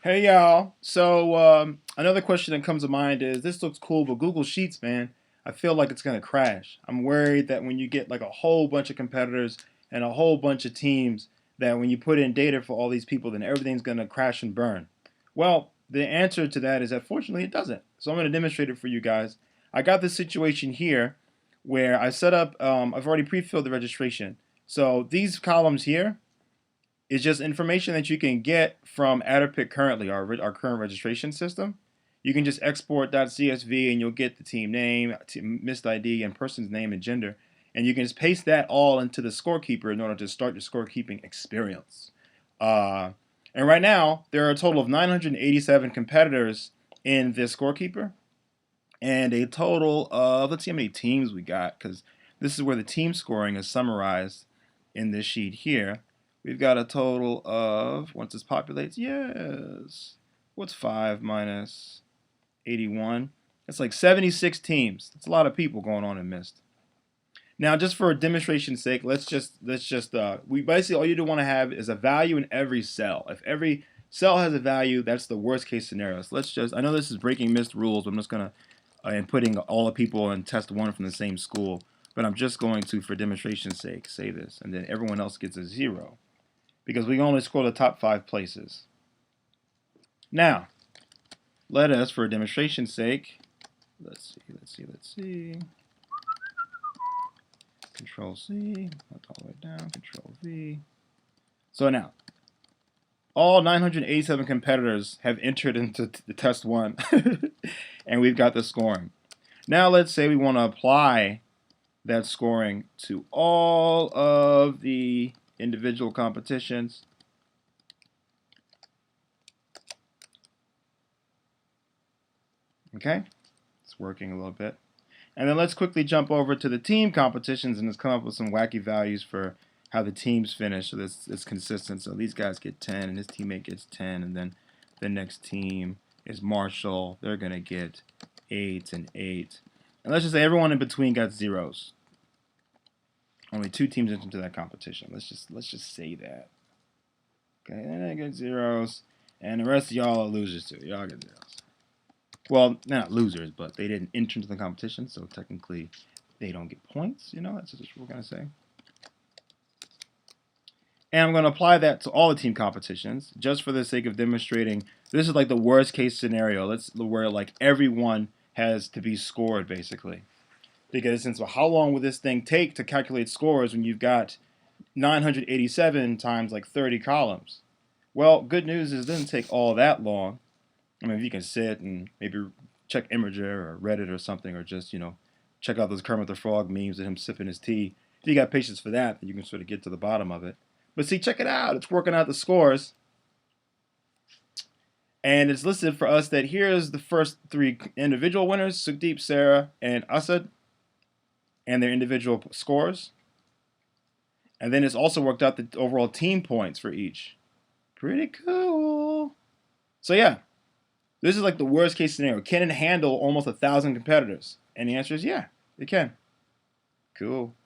Hey y'all. Another question that comes to mind is this looks cool, but Google Sheets, man, I feel like it's gonna crash. I'm worried that when you get like a whole bunch of competitors and a whole bunch of teams, that when you put in data for all these people, then everything's gonna crash and burn. Well, the answer to that is that fortunately it doesn't. So I'm gonna demonstrate it for you guys. I got this situation here where I set up. I've already pre-filled the registration. So these columns here is just information that you can get from Adderpick currently, our current registration system. You can just export .csv and you'll get the team name, missed ID, and person's name and gender. And you can just paste that all into the ScoreKeeper in order to start your scorekeeping experience. Uh, and right now, there are a total of 987 competitors in this ScoreKeeper and a total of, let's see how many teams we got, because this is where the team scoring is summarized in this sheet here. We've got a total of, once this populates, yes. What's 5 minus 81? That's like 76 teams. That's a lot of people going on in Mist. Now, just for demonstration's sake, we basically all you want to have is a value in every cell. If every cell has a value, that's the worst case scenario. So I know this is breaking Mist rules, but I'm just gonna, and putting all the people in test one from the same school, but I'm just going to, for demonstration's sake, say this, and then everyone else gets a 0 because we can only score the top 5 places. Now, let us, for demonstration's sake, let's see. Control C, not all the way down, Control V. So now, all 987 competitors have entered into the test one, and we've got the scoring. Now let's say we want to apply that scoring to all of the individual competitions. Okay, it's working a little bit. And then let's quickly jump over to the team competitions and let's come up with some wacky values for how the teams finish so this it's consistent. So these guys get 10 and his teammate gets 10, and then the next team is Marshall. They're going to get 8 and 8. And let's just say everyone in between got zeros. Only 2 teams into that competition. Let's just say that. Okay, and I get zeros, and the rest of y'all are losers too. Y'all get zeros. Well, they're not losers, but they didn't enter into the competition, so technically they don't get points. You know, that's just what we're going to say. And I'm going to apply that to all the team competitions, just for the sake of demonstrating. This is like the worst case scenario. Where like everyone has to be scored, basically. Because since how long will this thing take to calculate scores when you've got 987 times like 30 columns? Well, good news is it doesn't take all that long. I mean, if you can sit and maybe check Imager or Reddit or something, or just, check out those Kermit the Frog memes of him sipping his tea. If you got patience for that, then you can sort of get to the bottom of it. But see, check it out. It's working out the scores. And it's listed for us that here's the first 3 individual winners, Sukdeep, Sarah, and Asad, and their individual scores. And then it's also worked out the overall team points for each. Pretty cool. So yeah. This is like the worst case scenario. Can it handle almost 1,000 competitors? And the answer is yeah, it can. Cool.